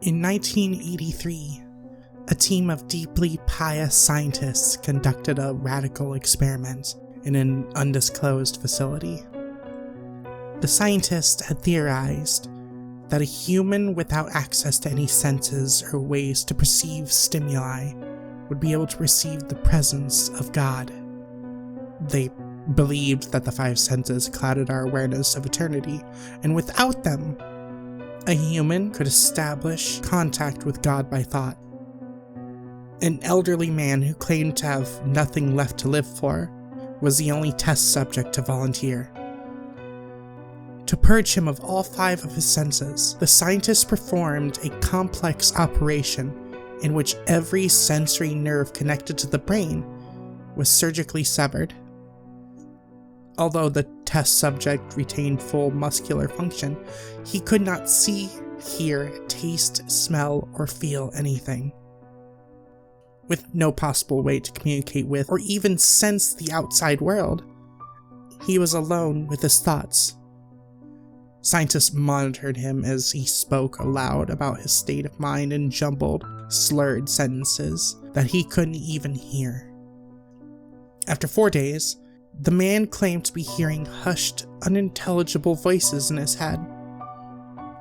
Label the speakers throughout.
Speaker 1: In 1983, a team of deeply pious scientists conducted a radical experiment in an undisclosed facility. The scientists had theorized that a human without access to any senses or ways to perceive stimuli would be able to perceive the presence of God. They believed that the five senses clouded our awareness of eternity, and without them, a human could establish contact with God by thought. An elderly man who claimed to have nothing left to live for was the only test subject to volunteer. To purge him of all five of his senses, the scientists performed a complex operation in which every sensory nerve connected to the brain was surgically severed. Although the test subject retained full muscular function, he could not see, hear, taste, smell, or feel anything. With no possible way to communicate with or even sense the outside world, he was alone with his thoughts. Scientists monitored him as he spoke aloud about his state of mind in jumbled, slurred sentences that he couldn't even hear. After 4 days, the man claimed to be hearing hushed, unintelligible voices in his head.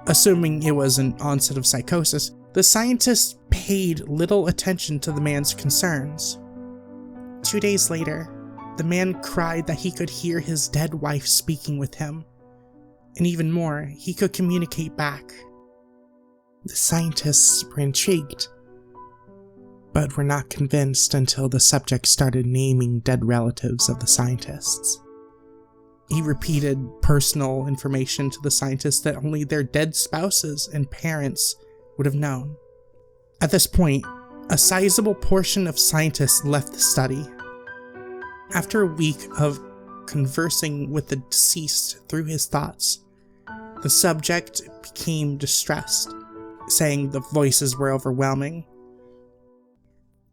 Speaker 1: Assuming it was an onset of psychosis, the scientists paid little attention to the man's concerns. 2 days later, the man cried that he could hear his dead wife speaking with him, and even more, he could communicate back. The scientists were intrigued, but were not convinced until the subject started naming dead relatives of the scientists. He repeated personal information to the scientists that only their dead spouses and parents would have known. At this point, a sizable portion of scientists left the study. After a week of conversing with the deceased through his thoughts, the subject became distressed, saying the voices were overwhelming.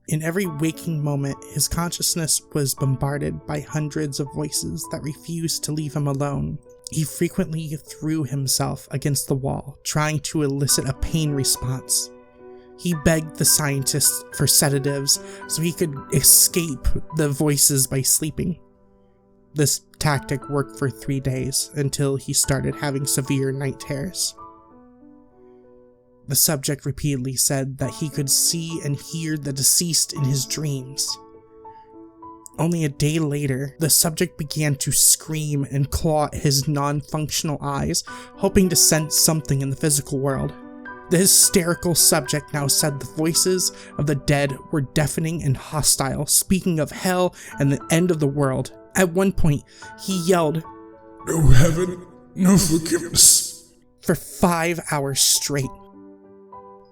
Speaker 1: In every waking moment, his consciousness was bombarded by hundreds of voices that refused to leave him alone. He frequently threw himself against the wall, trying to elicit a pain response. He begged the scientists for sedatives so he could escape the voices by sleeping. This tactic worked for 3 days until he started having severe night terrors. The subject repeatedly said that he could see and hear the deceased in his dreams. Only a day later, the subject began to scream and claw at his non-functional eyes, hoping to sense something in the physical world. The hysterical subject now said the voices of the dead were deafening and hostile, speaking of hell and the end of the world. At one point, he yelled, "No heaven, no forgiveness," for 5 hours straight.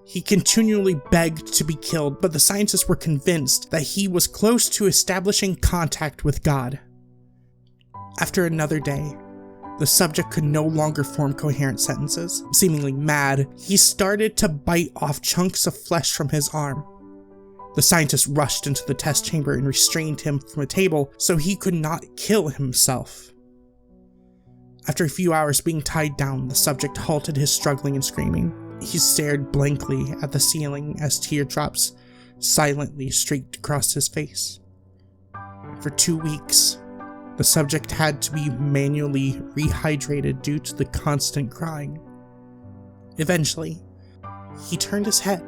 Speaker 1: He continually begged to be killed, but the scientists were convinced that he was close to establishing contact with God. After another day, the subject could no longer form coherent sentences. Seemingly mad, he started to bite off chunks of flesh from his arm. The scientists rushed into the test chamber and restrained him from a table so he could not kill himself. After a few hours being tied down, the subject halted his struggling and screaming. He stared blankly at the ceiling as teardrops silently streaked across his face. For 2 weeks, the subject had to be manually rehydrated due to the constant crying. Eventually, he turned his head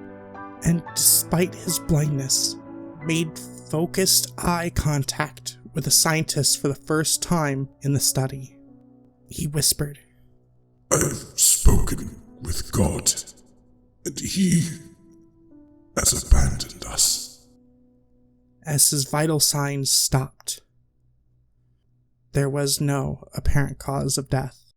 Speaker 1: and, despite his blindness, made focused eye contact with the scientist for the first time in the study. He whispered, "I've spoken with God, and He has abandoned us." As his vital signs stopped, there was no apparent cause of death.